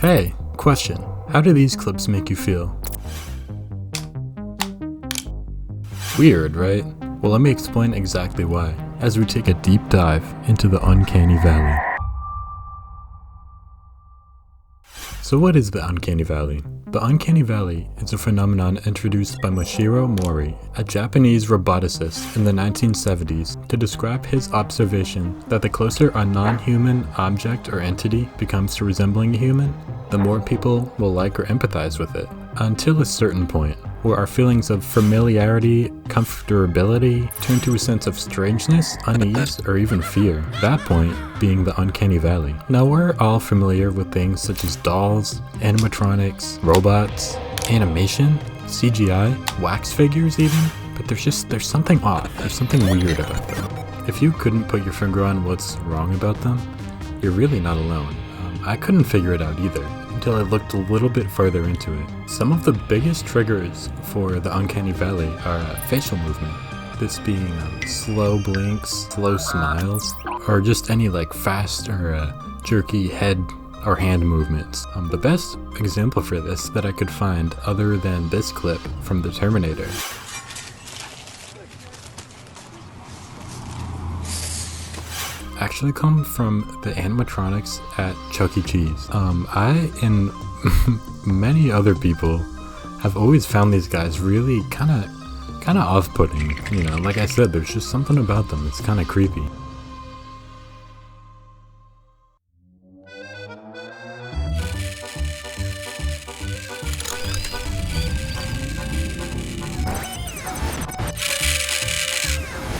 Hey, question. How do these clips make you feel? Weird, right? Well, let me explain exactly why, as we take a deep dive into the Uncanny Valley. So what is the Uncanny Valley? The Uncanny Valley is a phenomenon introduced by Moshiro Mori, a Japanese roboticist in the 1970s, to describe his observation that the closer a non-human object or entity becomes to resembling a human, the more people will like or empathize with it, until a certain point, where our feelings of familiarity, comfortability, turn to a sense of strangeness, unease, or even fear. That point being the Uncanny Valley. Now, we're all familiar with things such as dolls, animatronics, robots, animation, CGI, wax figures even, but there's something off, there's something weird about them. If you couldn't put your finger on what's wrong about them, you're really not alone. I couldn't figure it out either, until I looked a little bit further into it. Some of the biggest triggers for the Uncanny Valley are facial movement, this being slow blinks, slow smiles, or just any fast or jerky head or hand movements. The best example for this that I could find other than this clip from the Terminator actually come from the animatronics at Chucky Cheese. I and many other people have always found these guys really kind of off-putting. Like I said, there's just something about them that's kind of creepy.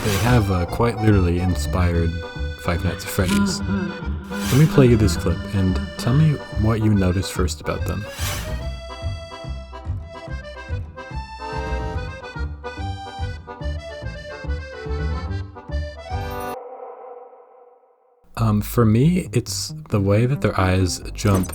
They have quite literally inspired Five Nights at Freddy's. Let me play you this clip and tell me what you notice first about them. For me, it's the way that their eyes jump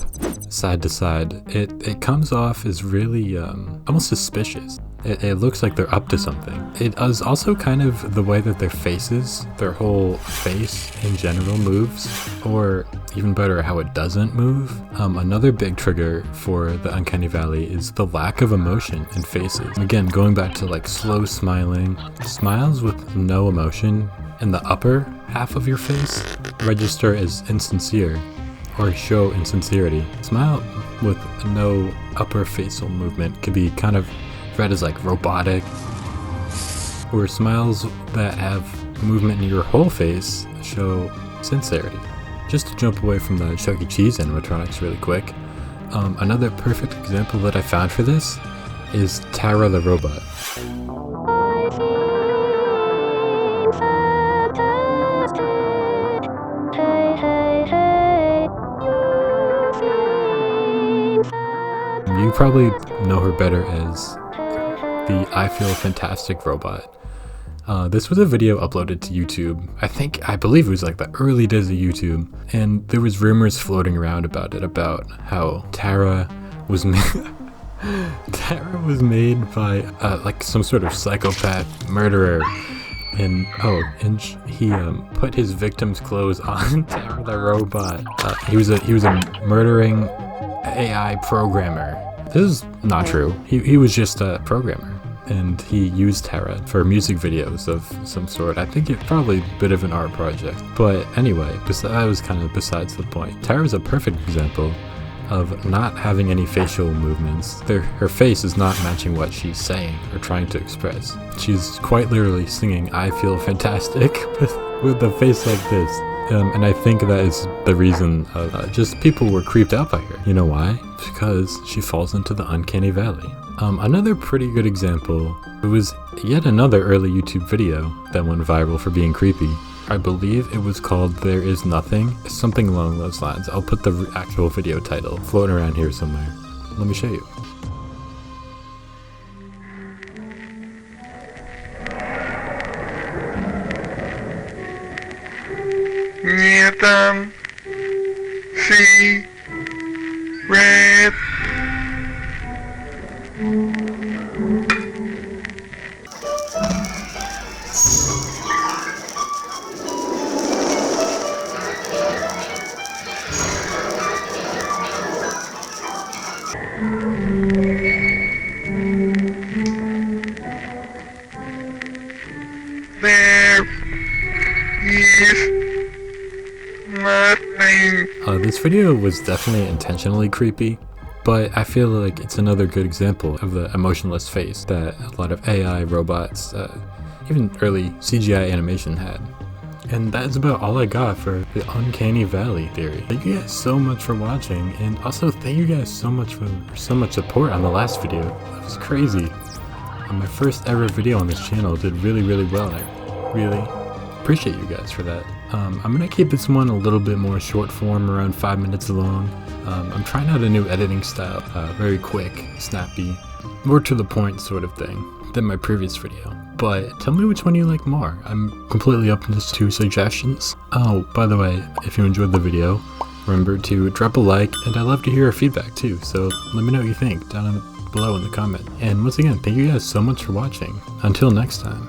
side to side. It comes off as really almost suspicious. It looks like they're up to something. It is also kind of the way that their faces, their whole face in general moves, or even better, how it doesn't move. Another big trigger for the Uncanny Valley is the lack of emotion in faces. Again, going back to slow smiling, smiles with no emotion in the upper half of your face register as insincere or show insincerity. Smile with no upper facial movement could be kind of read as robotic, where smiles that have movement in your whole face show sincerity. Just to jump away from the Chucky Cheese animatronics really quick, another perfect example that I found for this is Tara the robot. You probably know her better as the I Feel Fantastic robot. This was a video uploaded to YouTube. I believe it was the early days of YouTube, and there was rumors floating around about it, about how Tara was made by some sort of psychopath murderer, and he put his victim's clothes on Tara the robot. He was a murdering AI programmer. This is not true. He was just a programmer, and he used Tara for music videos of some sort. I think it's probably a bit of an art project. But anyway, that was kind of besides the point. Tara's a perfect example of not having any facial movements. Her face is not matching what she's saying or trying to express. She's quite literally singing I Feel Fantastic with a face like this. And I think that is the reason just people were creeped out by her. You know why? Because she falls into the Uncanny Valley. Another pretty good example, it was yet another early YouTube video that went viral for being creepy. I believe it was called There Is Nothing, something along those lines. I'll put the actual video title floating around here somewhere. Let me show you. Там red. There is nothing. This video was definitely intentionally creepy, but I feel like it's another good example of the emotionless face that a lot of AI, robots, even early CGI animation had. And that's about all I got for the Uncanny Valley theory. Thank you guys so much for watching, and also thank you guys so much for so much support on the last video. That was crazy. My first ever video on this channel did really well. I really appreciate you guys for that. I'm gonna keep this one a little bit more short form, around 5 minutes long. I'm trying out a new editing style, very quick, snappy, more to the point sort of thing than my previous video. But tell me which one you like more. I'm completely open to suggestions. Oh, by the way, if you enjoyed the video, remember to drop a like, and I love to hear your feedback too, so let me know what you think down below in the comment. And once again, thank you guys so much for watching. Until next time.